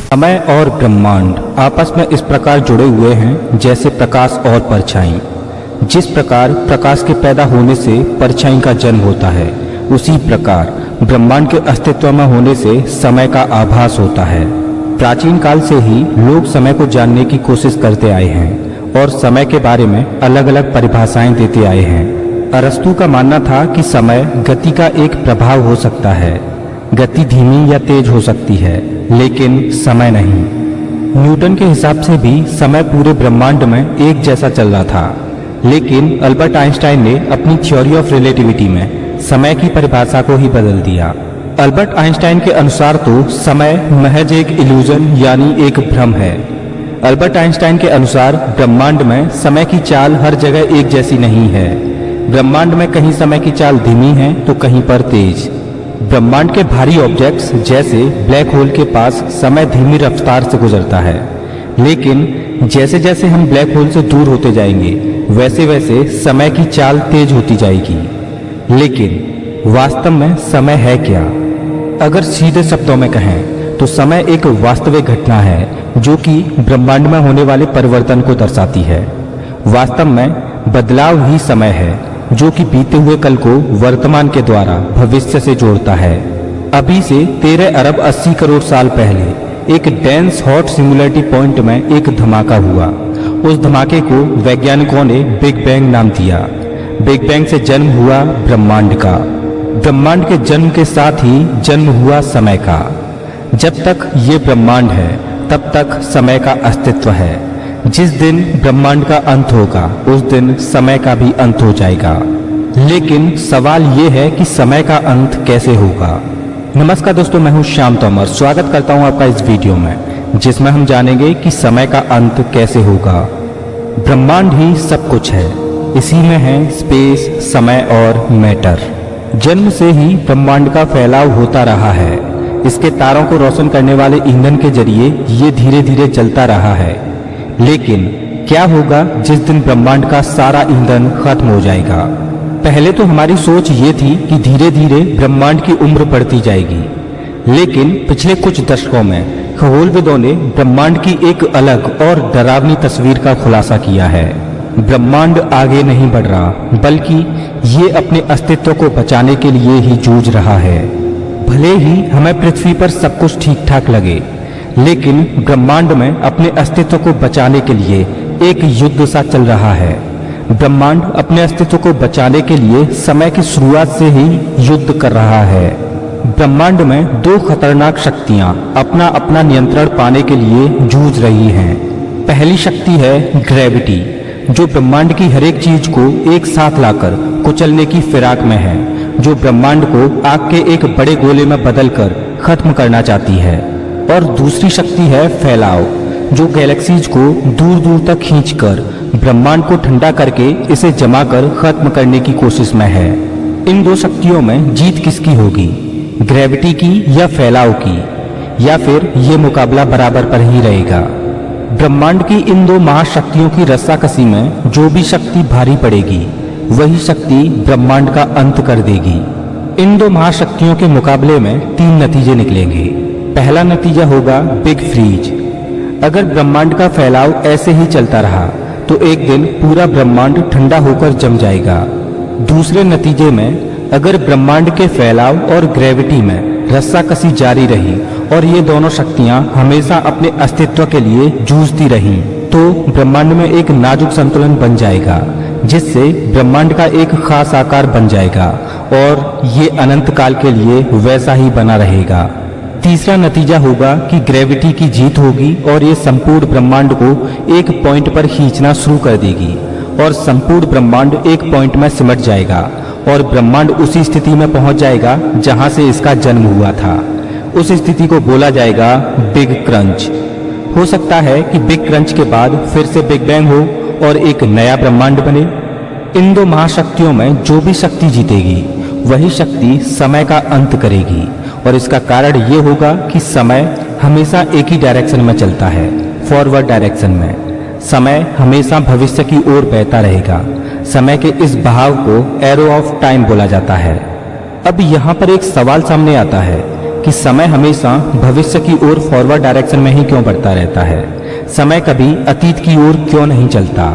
समय और ब्रह्मांड आपस में इस प्रकार जुड़े हुए हैं जैसे प्रकाश और परछाई। जिस प्रकार प्रकाश के पैदा होने से परछाई का जन्म होता है, उसी प्रकार ब्रह्मांड के अस्तित्व में होने से समय का आभास होता है। प्राचीन काल से ही लोग समय को जानने की कोशिश करते आए हैं और समय के बारे में अलग अलग परिभाषाएं देते आए हैं। अरस्तु का मानना था कि समय गति का एक प्रभाव हो सकता है। गति धीमी या तेज हो सकती है, लेकिन समय नहीं। न्यूटन के हिसाब से भी समय पूरे ब्रह्मांड में एक जैसा चल रहा था, लेकिन अल्बर्ट आइंस्टाइन ने अपनी थ्योरी ऑफ रिलेटिविटी में समय की परिभाषा को ही बदल दिया। अल्बर्ट आइंस्टाइन के अनुसार तो समय महज एक इल्यूजन यानी एक भ्रम है। अल्बर्ट आइंस्टाइन के अनुसार ब्रह्मांड में समय की चाल हर जगह एक जैसी नहीं है। ब्रह्मांड में कहीं समय की चाल धीमी है तो कहीं पर तेज। ब्रह्मांड के भारी ऑब्जेक्ट्स जैसे ब्लैक होल के पास समय धीमी रफ्तार से गुजरता है, लेकिन जैसे जैसे हम ब्लैक होल से दूर होते जाएंगे वैसे वैसे समय की चाल तेज होती जाएगी। लेकिन वास्तव में समय है क्या? अगर सीधे शब्दों में कहें तो समय एक वास्तविक घटना है जो कि ब्रह्मांड में होने वाले परिवर्तन को दर्शाती है। वास्तव में बदलाव ही समय है जो कि बीते हुए कल को वर्तमान के द्वारा भविष्य से जोड़ता है। अभी से 13 अरब 80 करोड़ साल पहले एक डेंस हॉट सिंगुलरिटी पॉइंट में एक धमाका हुआ। उस धमाके को वैज्ञानिकों ने बिग बैंग नाम दिया। बिग बैंग से जन्म हुआ ब्रह्मांड का। ब्रह्मांड के जन्म के साथ ही जन्म हुआ समय का। जब तक ये ब्रह्मांड है तब तक समय का अस्तित्व है। जिस दिन ब्रह्मांड का अंत होगा उस दिन समय का भी अंत हो जाएगा। लेकिन सवाल ये है कि समय का अंत कैसे होगा। नमस्कार दोस्तों, मैं हूं श्याम तोमर। स्वागत करता हूं आपका इस वीडियो में, जिसमें हम जानेंगे कि समय का अंत कैसे होगा। ब्रह्मांड ही सब कुछ है, इसी में है स्पेस, समय और मैटर। जन्म से ही ब्रह्मांड का फैलाव होता रहा है। इसके तारों को रोशन करने वाले ईंधन के जरिए ये धीरे धीरे चलता रहा है। लेकिन क्या होगा जिस दिन ब्रह्मांड का सारा ईंधन खत्म हो जाएगा? पहले तो हमारी सोच ये थी कि धीरे धीरे ब्रह्मांड की उम्र बढ़ती जाएगी, लेकिन पिछले कुछ दशकों में खगोलविदों ने ब्रह्मांड की एक अलग और डरावनी तस्वीर का खुलासा किया है। ब्रह्मांड आगे नहीं बढ़ रहा, बल्कि ये अपने अस्तित्व को बचाने के लिए ही जूझ रहा है। भले ही हमें पृथ्वी पर सब कुछ ठीक ठाक लगे, लेकिन ब्रह्मांड में अपने अस्तित्व को बचाने के लिए एक युद्ध सा चल रहा है। ब्रह्मांड अपने अस्तित्व को बचाने के लिए समय की शुरुआत से ही युद्ध कर रहा है। ब्रह्मांड में दो खतरनाक शक्तियां अपना अपना नियंत्रण पाने के लिए जूझ रही हैं। पहली शक्ति है ग्रेविटी, जो ब्रह्मांड की हर एक चीज को एक साथ लाकर कुचलने की फिराक में है, जो ब्रह्मांड को आग के एक बड़े गोले में बदलकर खत्म करना चाहती है। और दूसरी शक्ति है फैलाव, जो गैलेक्सीज को दूर दूर तक खींचकर ब्रह्मांड को ठंडा करके इसे जमाकर खत्म करने की कोशिश में है। इन दो शक्तियों में जीत किसकी होगी? ग्रेविटी की या फैलाव की? या फिर ये मुकाबला बराबर पर ही रहेगा? ब्रह्मांड की इन दो महाशक्तियों की रस्साकसी में जो भी शक्ति भारी पड़ेगी, वही शक्ति ब्रह्मांड का अंत कर देगी। इन दो महाशक्तियों के मुकाबले में 3 नतीजे निकलेंगे। पहला नतीजा होगा बिग फ्रीज। अगर ब्रह्मांड का फैलाव ऐसे ही चलता रहा तो एक दिन पूरा ब्रह्मांड ठंडा होकर जम जाएगा। दूसरे नतीजे में अगर ब्रह्मांड के फैलाव और ग्रेविटी में रस्साकसी जारी रही और ये दोनों शक्तियां हमेशा अपने अस्तित्व के लिए जूझती रहीं, तो ब्रह्मांड में एक नाजुक संतुलन बन जाएगा, जिससे ब्रह्मांड का एक खास आकार बन जाएगा और ये अनंत काल के लिए वैसा ही बना रहेगा। तीसरा नतीजा होगा कि ग्रेविटी की जीत होगी और ये संपूर्ण ब्रह्मांड को एक पॉइंट पर खींचना शुरू कर देगी और संपूर्ण ब्रह्मांड एक पॉइंट में सिमट जाएगा और ब्रह्मांड उसी स्थिति में पहुंच जाएगा जहां से इसका जन्म हुआ था। उस स्थिति को बोला जाएगा बिग क्रंच। हो सकता है कि बिग क्रंच के बाद फिर से बिग बैंग हो और एक नया ब्रह्मांड बने। इन दो महाशक्तियों में जो भी शक्ति जीतेगी वही शक्ति समय का अंत करेगी, और इसका कारण ये होगा कि समय हमेशा एक ही डायरेक्शन में चलता है, फॉरवर्ड डायरेक्शन में। समय हमेशा भविष्य की ओर बहता रहेगा। समय के इस बहाव को एरो ऑफ टाइम बोला जाता है। अब यहाँ पर एक सवाल सामने आता है कि समय हमेशा भविष्य की ओर फॉरवर्ड डायरेक्शन में ही क्यों बढ़ता रहता है, समय कभी अतीत की ओर क्यों नहीं चलता।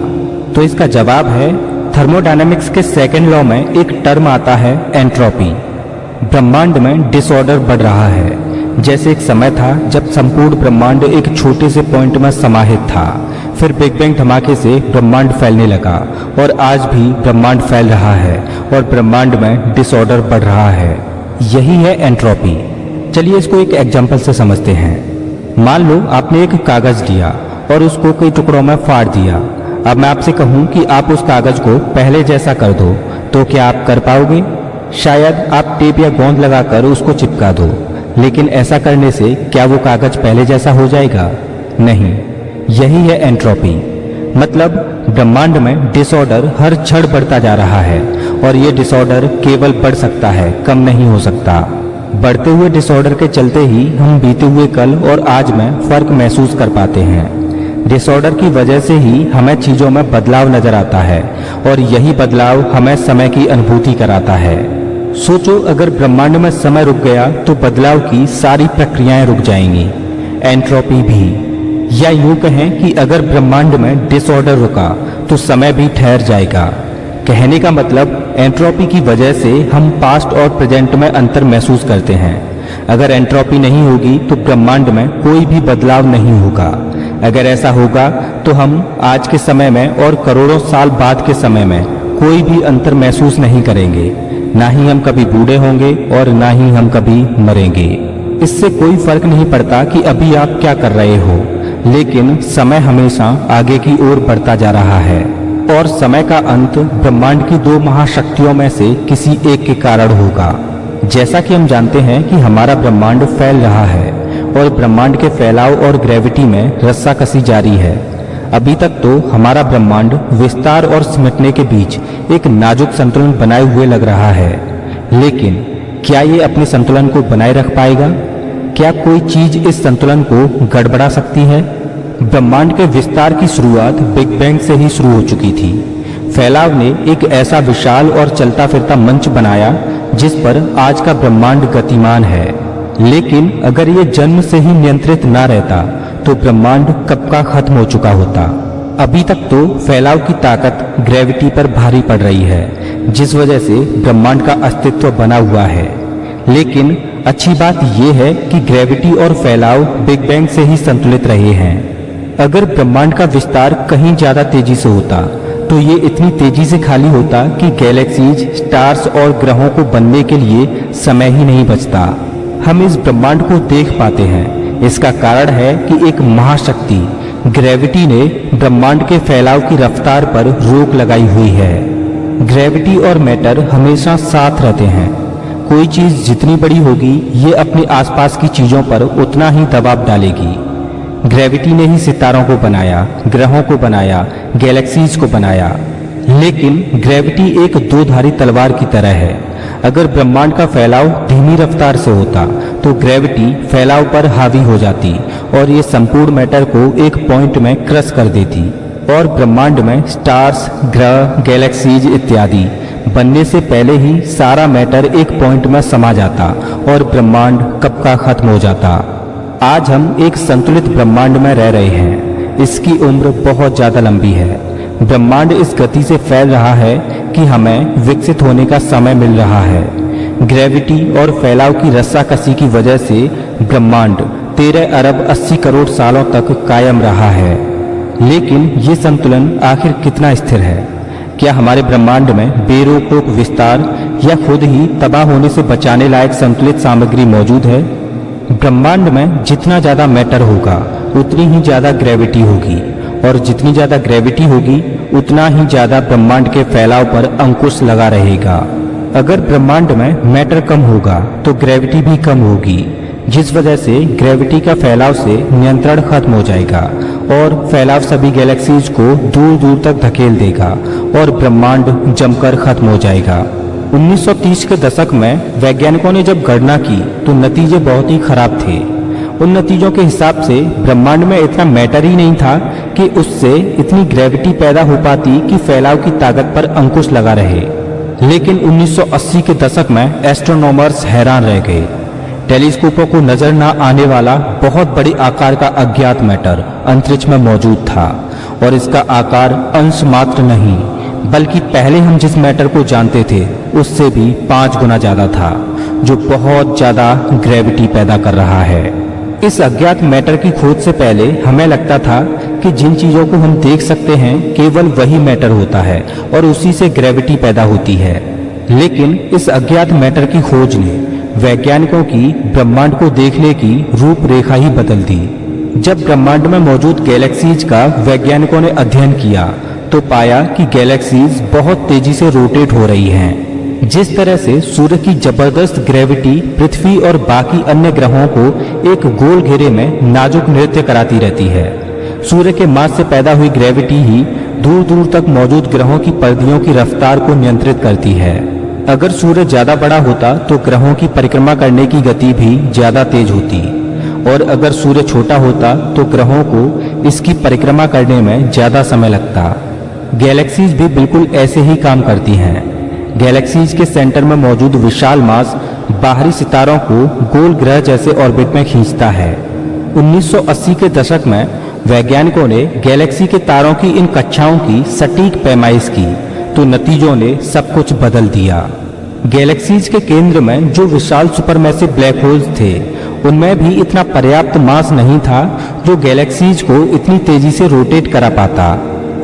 तो इसका जवाब है, थर्मोडायनेमिक्स के सेकेंड लॉ में एक टर्म आता है एंट्रोपी। ब्रह्मांड में डिसऑर्डर बढ़ रहा है। जैसे एक समय था जब संपूर्ण ब्रह्मांड एक छोटे से पॉइंट में समाहित था, फिर बिग बैंग धमाके से ब्रह्मांड फैलने लगा और आज भी ब्रह्मांड फैल रहा है और ब्रह्मांड में डिसऑर्डर बढ़ रहा है। यही है एंट्रोपी। चलिए इसको एक एग्जाम्पल से समझते हैं। मान लो आपने एक कागज लिया और उसको कई टुकड़ों में फाड़ दिया। अब मैं आपसे कहूं कि आप उस कागज को पहले जैसा कर दो, तो क्या आप कर पाओगे? शायद आप टेप या गोंद लगाकर उसको चिपका दो, लेकिन ऐसा करने से क्या वो कागज पहले जैसा हो जाएगा? नहीं। यही है एंट्रोपी। मतलब ब्रह्मांड में डिसऑर्डर हर क्षण बढ़ता जा रहा है और ये डिसऑर्डर केवल बढ़ सकता है, कम नहीं हो सकता। बढ़ते हुए डिसऑर्डर के चलते ही हम बीते हुए कल और आज में फर्क महसूस कर पाते हैं। डिसऑर्डर की वजह से ही हमें चीजों में बदलाव नजर आता है और यही बदलाव हमें समय की अनुभूति कराता है। सोचो, अगर ब्रह्मांड में समय रुक गया तो बदलाव की सारी प्रक्रियाएं रुक जाएंगी, एंट्रोपी भी। या यूं कहें कि अगर ब्रह्मांड में डिसऑर्डर रुका तो समय भी ठहर जाएगा। कहने का मतलब एंट्रोपी की वजह से हम पास्ट और प्रेजेंट में अंतर महसूस करते हैं। अगर एंट्रोपी नहीं होगी तो ब्रह्मांड में कोई भी बदलाव नहीं होगा। अगर ऐसा होगा तो हम आज के समय में और करोड़ों साल बाद के समय में कोई भी अंतर महसूस नहीं करेंगे। ना ही हम कभी बूढ़े होंगे और ना ही हम कभी मरेंगे। इससे कोई फर्क नहीं पड़ता कि अभी आप क्या कर रहे हो, लेकिन समय हमेशा आगे की ओर बढ़ता जा रहा है और समय का अंत ब्रह्मांड की दो महाशक्तियों में से किसी एक के कारण होगा। जैसा कि हम जानते हैं कि हमारा ब्रह्मांड फैल रहा है और ब्रह्मांड के फैलाव और ग्रेविटी में रस्साकसी जारी है। अभी तक तो हमारा ब्रह्मांड विस्तार और सिमटने के बीच एक नाजुक संतुलन बनाए हुए लग रहा है, लेकिन क्या ये अपने संतुलन को बनाए रख पाएगा? क्या कोई चीज इस संतुलन को गड़बड़ा सकती है? ब्रह्मांड के विस्तार की शुरुआत बिग बैंग से ही शुरू हो चुकी थी। फैलाव ने एक ऐसा विशाल और चलता फिरता मंच बनाया जिस पर आज का ब्रह्मांड गतिमान है। लेकिन अगर ये जन्म से ही नियंत्रित ना रहता तो ब्रह्मांड कब का खत्म हो चुका होता। अभी तक तो फैलाव की ताकत ग्रेविटी पर भारी पड़ रही है, जिस वजह से ब्रह्मांड का अस्तित्व बना हुआ है। लेकिन अच्छी बात यह है कि ग्रेविटी और फैलाव बिग बैंग से ही संतुलित रहे हैं। अगर ब्रह्मांड का विस्तार कहीं ज्यादा तेजी से होता तो ये इतनी तेजी से खाली होता कि गैलेक्सीज, स्टार्स और ग्रहों को बनने के लिए समय ही नहीं बचता। हम इस ब्रह्मांड को देख पाते हैं। इसका कारण है कि एक महाशक्ति ग्रेविटी ने ब्रह्मांड के फैलाव की रफ्तार पर रोक लगाई हुई है। ग्रेविटी और मैटर हमेशा साथ रहते हैं। कोई चीज जितनी बड़ी होगी ये अपने आसपास की चीजों पर उतना ही दबाव डालेगी। ग्रेविटी ने ही सितारों को बनाया, ग्रहों को बनाया, गैलेक्सीज को बनाया। लेकिन ग्रेविटी एक दो-धारी तलवार की तरह है। अगर ब्रह्मांड का फैलाव धीमी रफ्तार से होता तो ग्रेविटी फैलाव पर हावी हो जाती और ये संपूर्ण मैटर को एक पॉइंट में क्रश कर देती और ब्रह्मांड में स्टार्स, ग्रह, गैलेक्सीज इत्यादि बनने से पहले ही सारा मैटर एक पॉइंट में समा जाता और ब्रह्मांड कब का खत्म हो जाता। आज हम एक संतुलित ब्रह्मांड में रह रहे हैं। इसकी उम्र बहुत ज्यादा लंबी है। ब्रह्मांड इस गति से फैल रहा है कि हमें विकसित होने का समय मिल रहा है। ग्रेविटी और फैलाव की रस्साकसी की वजह से ब्रह्मांड 13 अरब 80 करोड़ सालों तक कायम रहा है। लेकिन ये संतुलन आखिर कितना स्थिर है? क्या हमारे ब्रह्मांड में बेरोक-टोक विस्तार या खुद ही तबाह होने से बचाने लायक संतुलित सामग्री मौजूद है? ब्रह्मांड में जितना ज्यादा मैटर होगा उतनी ही ज्यादा ग्रेविटी होगी और जितनी ज्यादा ग्रेविटी होगी उतना ही ज्यादा ब्रह्मांड के फैलाव पर अंकुश लगा रहेगा। अगर ब्रह्मांड में मैटर कम होगा तो ग्रेविटी भी कम होगी, जिस वजह से ग्रेविटी का फैलाव से नियंत्रण खत्म हो जाएगा और फैलाव सभी गैलेक्सीज को दूर दूर तक धकेल देगा और ब्रह्मांड जमकर खत्म हो जाएगा। 1930 के दशक में वैज्ञानिकों ने जब गणना की तो नतीजे बहुत ही खराब थे। उन नतीजों के हिसाब से ब्रह्मांड में इतना मैटर ही नहीं था कि उससे इतनी ग्रेविटी पैदा हो पाती कि फैलाव की ताकत पर अंकुश लगा रहे। लेकिन 1980 के दशक में एस्ट्रोनॉमर्स हैरान रह गए। टेलीस्कोपों को नजर न आने वाला बहुत बड़ी आकार का अज्ञात मैटर अंतरिक्ष में मौजूद था और इसका आकार अंश मात्र नहीं बल्कि पहले हम जिस मैटर को जानते थे उससे भी 5 गुना ज्यादा था, जो बहुत ज्यादा ग्रेविटी पैदा कर रहा है। इस अज्ञात मैटर की खोज से पहले हमें लगता था कि जिन चीजों को हम देख सकते हैं केवल वही मैटर होता है और उसी से ग्रेविटी पैदा होती है, लेकिन इस अज्ञात मैटर की खोज ने वैज्ञानिकों की ब्रह्मांड को देखने की रूपरेखा ही बदल दी। जब ब्रह्मांड में मौजूद गैलेक्सीज का वैज्ञानिकों ने अध्ययन किया तो पाया कि गैलेक्सीज बहुत तेजी से रोटेट हो रही हैं। जिस तरह से सूर्य की जबरदस्त ग्रेविटी पृथ्वी और बाकी अन्य ग्रहों को एक गोल घेरे में नाजुक नृत्य कराती रहती है, सूर्य के मास से पैदा हुई ग्रेविटी ही दूर दूर तक मौजूद ग्रहों की परिधियों की रफ्तार को नियंत्रित करती है। अगर सूर्य ज्यादा बड़ा होता तो ग्रहों की परिक्रमा करने की गति भी ज्यादा तेज होती और अगर सूर्य छोटा होता तो ग्रहों को इसकी परिक्रमा करने में ज्यादा समय लगता। गैलेक्सीज भी बिल्कुल ऐसे ही काम करती हैं। गैलेक्सीज के सेंटर में मौजूद विशाल मास बाहरी सितारों को गोल ग्रह जैसे ऑर्बिट में खींचता है। 1980 के दशक में वैज्ञानिकों ने गैलेक्सी के तारों की इन कक्षाओं की सटीक पैमाइश की तो नतीजों ने सब कुछ बदल दिया। गैलेक्सीज के केंद्र में जो विशाल सुपरमैसिव ब्लैक होल्स थे उनमें भी इतना पर्याप्त मास नहीं था जो गैलेक्सीज को इतनी तेजी से रोटेट करा पाता।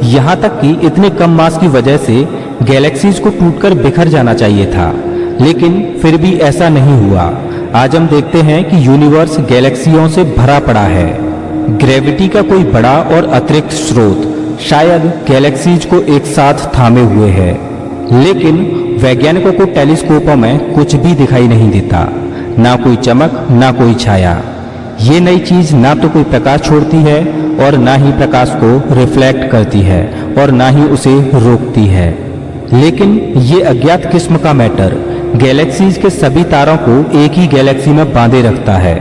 यहाँ तक कि इतने कम मास की वजह से गैलेक्सीज को टूटकर बिखर जाना चाहिए था, लेकिन फिर भी ऐसा नहीं हुआ। आज हम देखते हैं कि यूनिवर्स गैलेक्सियों से भरा पड़ा है। ग्रेविटी का कोई बड़ा और अतिरिक्त स्रोत शायद गैलेक्सीज को एक साथ थामे हुए है, लेकिन वैज्ञानिकों को टेलीस्कोपों में कुछ भी दिखाई नहीं देता, ना कोई चमक ना कोई छाया। ये नई चीज ना तो कोई प्रकाश छोड़ती है और ना ही प्रकाश को रिफ्लेक्ट करती है और ना ही उसे रोकती है, लेकिन ये अज्ञात किस्म का मैटर गैलेक्सीज के सभी तारों को एक ही गैलेक्सी में बांधे रखता है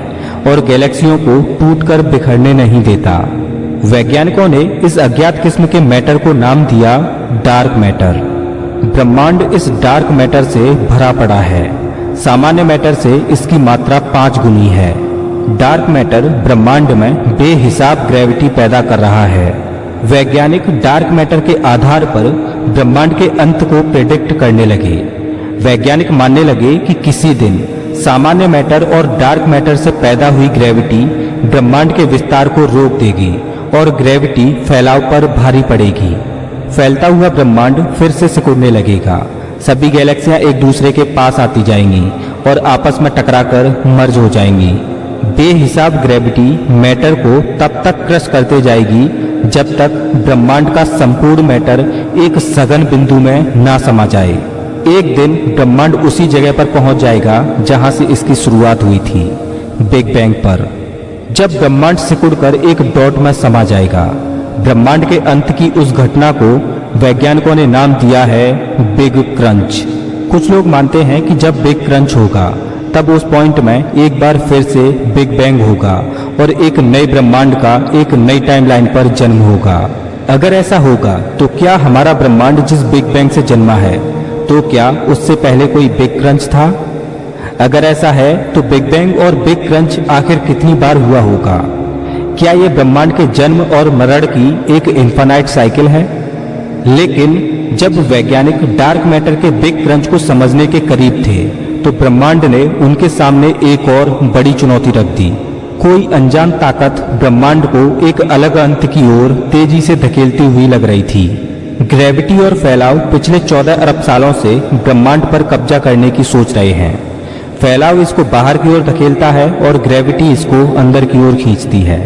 और गैलेक्सियों को टूटकर बिखरने नहीं देता। वैज्ञानिकों ने इस अज्ञात किस्म के मैटर को नाम दिया डार्क मैटर। ब्रह्मांड इस डार्क मैटर से भरा पड़ा है। सामान्य मैटर से इसकी मात्रा 5 गुनी है। डार्क मैटर ब्रह्मांड में बेहिसाब ग्रेविटी पैदा कर रहा है। वैज्ञानिक डार्क मैटर के आधार पर ब्रह्मांड के अंत को प्रेडिक्ट करने लगे। वैज्ञानिक मानने लगे कि किसी दिन सामान्य मैटर और डार्क मैटर से पैदा हुई ग्रेविटी ब्रह्मांड के विस्तार को रोक देगी और ग्रेविटी फैलाव पर भारी पड़ेगी। फैलता हुआ ब्रह्मांड फिर से सिकुड़ने लगेगा। सभी गैलेक्सियां एक दूसरे के पास आती जाएंगी और आपस में टकराकर मर्ज हो जाएंगी। बेहिसाब ग्रेविटी मैटर को तब तक क्रश करते जाएगी जब तक ब्रह्मांड का संपूर्ण मैटर एक सघन बिंदु में ना समा जाए। एक दिन ब्रह्मांड उसी जगह पर पहुंच जाएगा जहां से इसकी शुरुआत हुई थी, बिग बैंग पर। जब ब्रह्मांड सिकुड़कर एक डॉट में समा जाएगा, ब्रह्मांड के अंत की उस घटना को वैज्ञानिकों ने नाम दिया है बिग क्रंच। कुछ लोग मानते हैं कि जब बिग क्रंच होगा तब उस पॉइंट में एक बार फिर से बिग बैंग होगा और एक नए ब्रह्मांड का एक नई टाइमलाइन पर जन्म होगा। अगर ऐसा होगा तो क्या हमारा ब्रह्मांड जिस बिग बैंग से जन्मा है तो क्या उससे पहले कोई बिग क्रंच था? अगर ऐसा है तो बिग बैंग और बिग क्रंच आखिर कितनी बार हुआ होगा? क्या ये ब्रह्मांड के जन्म और मरण की एक इन्फिनाइट साइकिल है? लेकिन जब वैज्ञानिक डार्क मैटर के बिग क्रंच को समझने के करीब थे तो ब्रह्मांड ने उनके सामने एक और बड़ी चुनौती रख दी। कोई अनजान ताकत ब्रह्मांड को एक अलग अंत की ओर तेजी से धकेलती हुई लग रही थी। ग्रेविटी और फैलाव पिछले 14 अरब सालों से ब्रह्मांड पर कब्जा करने की सोच रहे हैं। फैलाव इसको बाहर की ओर धकेलता है और ग्रेविटी इसको अंदर की ओर खींचती है।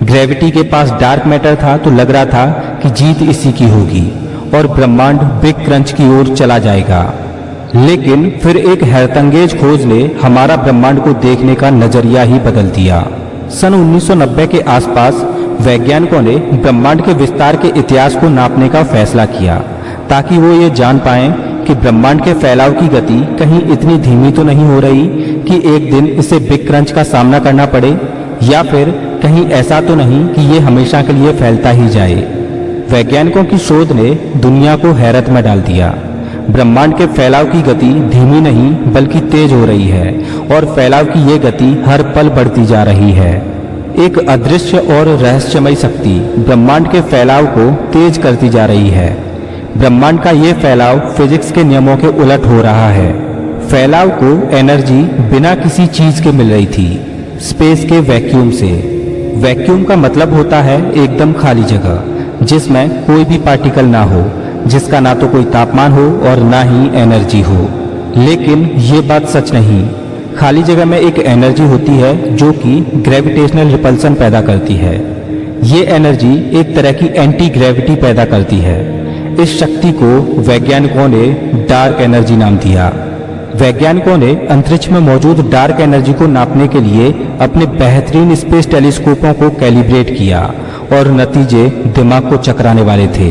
ग्रेविटी के पास डार्क मैटर था तो लग रहा था कि जीत इसी की होगी और ब्रह्मांड बिग क्रंच की ओर चला जाएगा। लेकिन फिर एक हैरतअंगेज खोज ने हमारा ब्रह्मांड को देखने का नजरिया ही बदल दिया। सन 1990 के आसपास वैज्ञानिकों ने ब्रह्मांड के विस्तार के इतिहास को नापने का फैसला किया ताकि वो ये जान पाएं कि ब्रह्मांड के फैलाव की गति कहीं इतनी धीमी तो नहीं हो रही कि एक दिन इसे बिग क्रंच का सामना करना पड़े, या फिर कहीं ऐसा तो नहीं कि ये हमेशा के लिए फैलता ही जाए। वैज्ञानिकों की शोध ने दुनिया को हैरत में डाल दिया। ब्रह्मांड के फैलाव की गति धीमी नहीं बल्कि तेज हो रही है और फैलाव की ये गति हर पल बढ़ती जा रही है। एक अदृश्य और रहस्यमयी शक्ति ब्रह्मांड के फैलाव को तेज करती जा रही है। ब्रह्मांड का ये फैलाव फिजिक्स के नियमों के उलट हो रहा है। फैलाव को एनर्जी बिना किसी चीज के मिल रही थी, स्पेस के वैक्यूम से। वैक्यूम का मतलब होता है एकदम खाली जगह जिसमें कोई भी पार्टिकल ना हो, जिसका ना तो कोई तापमान हो और ना ही एनर्जी हो। लेकिन ये बात सच नहीं। खाली जगह में एक एनर्जी होती है जो कि ग्रेविटेशनल रिपल्सन पैदा करती है। ये एनर्जी एक तरह की एंटी ग्रेविटी पैदा करती है। इस शक्ति को वैज्ञानिकों ने डार्क एनर्जी नाम दिया। वैज्ञानिकों ने अंतरिक्ष में मौजूद डार्क एनर्जी को नापने के लिए अपने बेहतरीन स्पेस टेलीस्कोपों को कैलिब्रेट किया और नतीजे दिमाग को चकराने वाले थे।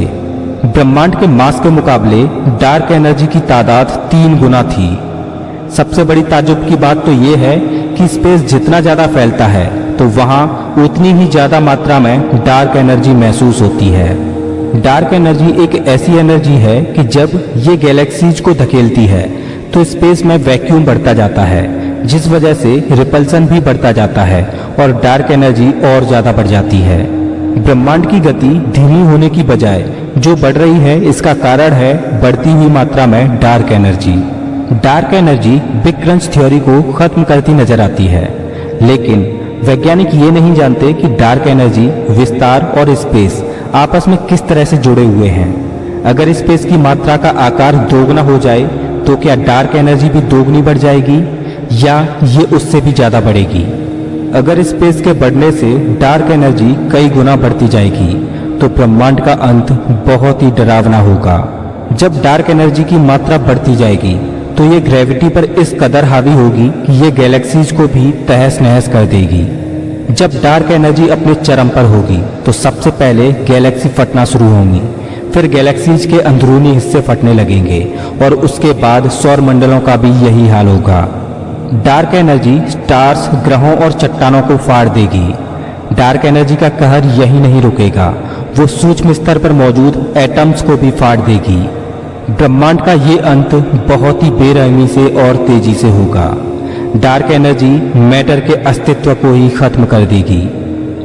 ब्रह्मांड के मास के मुकाबले डार्क एनर्जी की तादाद 3 गुना थी। सबसे बड़ी ताज्जुब की बात तो ये है कि स्पेस जितना ज़्यादा फैलता है तो वहाँ उतनी ही ज़्यादा मात्रा में डार्क एनर्जी महसूस होती है। डार्क एनर्जी एक ऐसी एनर्जी है कि जब ये गैलेक्सीज को धकेलती है तो स्पेस में वैक्यूम बढ़ता जाता है, जिस वजह से रिपल्सन भी बढ़ता जाता है और डार्क एनर्जी और ज़्यादा बढ़ जाती है। ब्रह्मांड की गति धीमी होने की बजाय जो बढ़ रही है, इसका कारण है बढ़ती हुई मात्रा में dark energy. Dark energy big crunch theory को खत्म करती नजर आती है, लेकिन वैज्ञानिक ये नहीं जानते कि डार्क एनर्जी, विस्तार और स्पेस आपस में किस तरह से जुड़े हुए हैं। अगर स्पेस की मात्रा का आकार दोगुना हो जाए तो क्या डार्क एनर्जी भी दोगुनी बढ़ जाएगी या ये उससे भी ज़्यादा बढ़ेगी? अगर स्पेस के बढ़ने से डार्क एनर्जी कई गुना बढ़ती जाएगी तो ब्रह्मांड का अंत बहुत ही डरावना होगा। जब डार्क एनर्जी की मात्रा बढ़ती जाएगी तो ये ग्रेविटी पर इस कदर हावी होगी कि ये गैलेक्सीज को भी तहस नहस कर देगी। जब डार्क एनर्जी अपने चरम पर होगी तो सबसे पहले गैलेक्सी फटना शुरू होंगी, फिर गैलेक्सीज के अंदरूनी हिस्से फटने लगेंगे और उसके बाद सौर मंडलों का भी यही हाल होगा। डार्क एनर्जी स्टार्स, ग्रहों और चट्टानों को फाड़ देगी। डार्क एनर्जी का कहर यही नहीं रुकेगा, वो सूक्ष्म स्तर पर मौजूद एटम्स को भी फाड़ देगी। ब्रह्मांड का ये अंत बहुत ही बेरहमी से और तेजी से होगा। डार्क एनर्जी मैटर के अस्तित्व को ही खत्म कर देगी।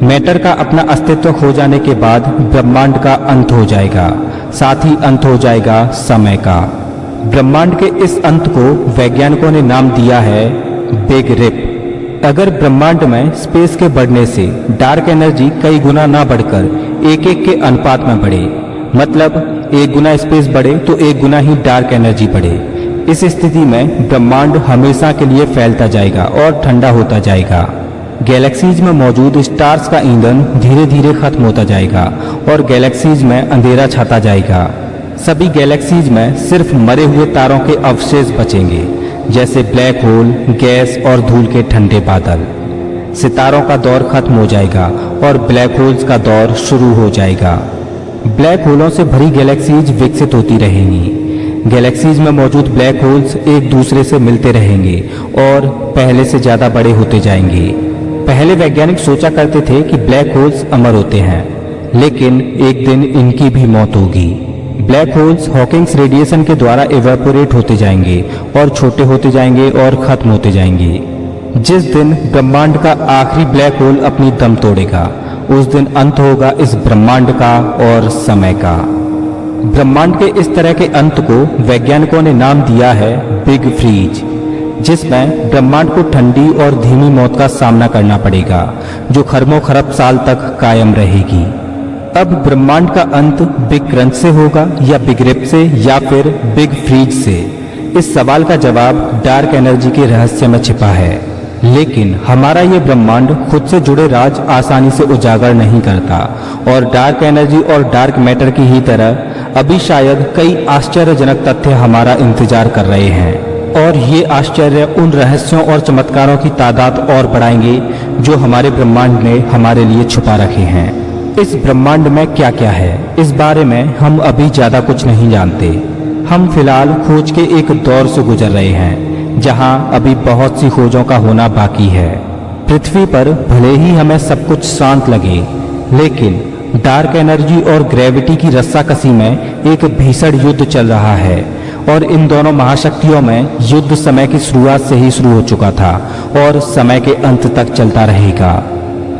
मैटर का अपना अस्तित्व खो जाने के बाद ब्रह्मांड का अंत हो जाएगा, साथ ही अंत हो जाएगा समय का। ब्रह्मांड के इस अंत को वैज्ञानिकों ने नाम दिया है बिग रिप। अगर ब्रह्मांड में स्पेस के बढ़ने से डार्क एनर्जी कई गुना ना बढ़कर एक एक के अनुपात में बढ़े, मतलब 1 गुना स्पेस बढ़े तो 1 गुना ही डार्क एनर्जी बढ़े, इस स्थिति में ब्रह्मांड हमेशा के लिए फैलता जाएगा और ठंडा होता जाएगा। गैलेक्सीज में मौजूद स्टार्स का ईंधन धीरे धीरे खत्म होता जाएगा और गैलेक्सीज में अंधेरा छाता जाएगा। सभी गैलेक्सीज में सिर्फ मरे हुए तारों के अवशेष बचेंगे, जैसे ब्लैक होल, गैस और धूल के ठंडे बादल। सितारों का दौर खत्म हो जाएगा और ब्लैक होल्स का दौर शुरू हो जाएगा। ब्लैक होलों से भरी गैलेक्सीज विकसित होती रहेंगी। गैलेक्सीज में मौजूद ब्लैक होल्स एक दूसरे से मिलते रहेंगे और पहले से ज़्यादा बड़े होते जाएंगे। पहले वैज्ञानिक सोचा करते थे कि ब्लैक होल्स अमर होते हैं, लेकिन एक दिन इनकी भी मौत होगी। ब्लैक होल्स हॉकिंग्स रेडिएशन के द्वारा इवेपोरेट होते जाएंगे और छोटे होते जाएंगे और खत्म होते जाएंगे। जिस दिन ब्रह्मांड का आखिरी ब्लैक होल अपनी दम तोड़ेगा, उस दिन अंत होगा इस ब्रह्मांड का और समय का। ब्रह्मांड के इस तरह के अंत को वैज्ञानिकों ने नाम दिया है बिग फ्रीज, जिसमें ब्रह्मांड को ठंडी और धीमी मौत का सामना करना पड़ेगा जो खरबों खरब साल तक कायम रहेगी। अब ब्रह्मांड का अंत बिग क्रंच से होगा या बिग रिप से या फिर बिग फ्रीज से? इस सवाल का जवाब डार्क एनर्जी के रहस्य में छिपा है। लेकिन हमारा ये ब्रह्मांड खुद से जुड़े राज आसानी से उजागर नहीं करता और डार्क एनर्जी और डार्क मैटर की ही तरह अभी शायद कई आश्चर्यजनक तथ्य हमारा इंतजार कर रहे हैं और ये आश्चर्य उन रहस्यों और चमत्कारों की तादाद और बढ़ाएंगे जो हमारे ब्रह्मांड ने हमारे लिए छुपा रखे हैं। इस ब्रह्मांड में क्या क्या है, इस बारे में हम अभी ज़्यादा कुछ नहीं जानते। हम फिलहाल खोज के एक दौर से गुजर रहे हैं जहां अभी बहुत सी खोजों का होना बाकी है। पृथ्वी पर भले ही हमें सब कुछ शांत लगे, लेकिन डार्क एनर्जी और ग्रेविटी की रस्साकसी में एक भीषण युद्ध चल रहा है और इन दोनों महाशक्तियों में युद्ध समय की शुरुआत से ही शुरू हो चुका था और समय के अंत तक चलता रहेगा।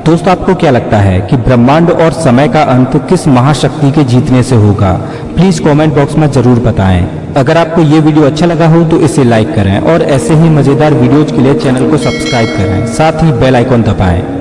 दोस्तों, आपको क्या लगता है कि ब्रह्मांड और समय का अंत किस महाशक्ति के जीतने से होगा? प्लीज कमेंट बॉक्स में जरूर बताएं। अगर आपको ये वीडियो अच्छा लगा हो तो इसे लाइक करें और ऐसे ही मजेदार वीडियोज के लिए चैनल को सब्सक्राइब करें, साथ ही बेल आइकॉन दबाएं।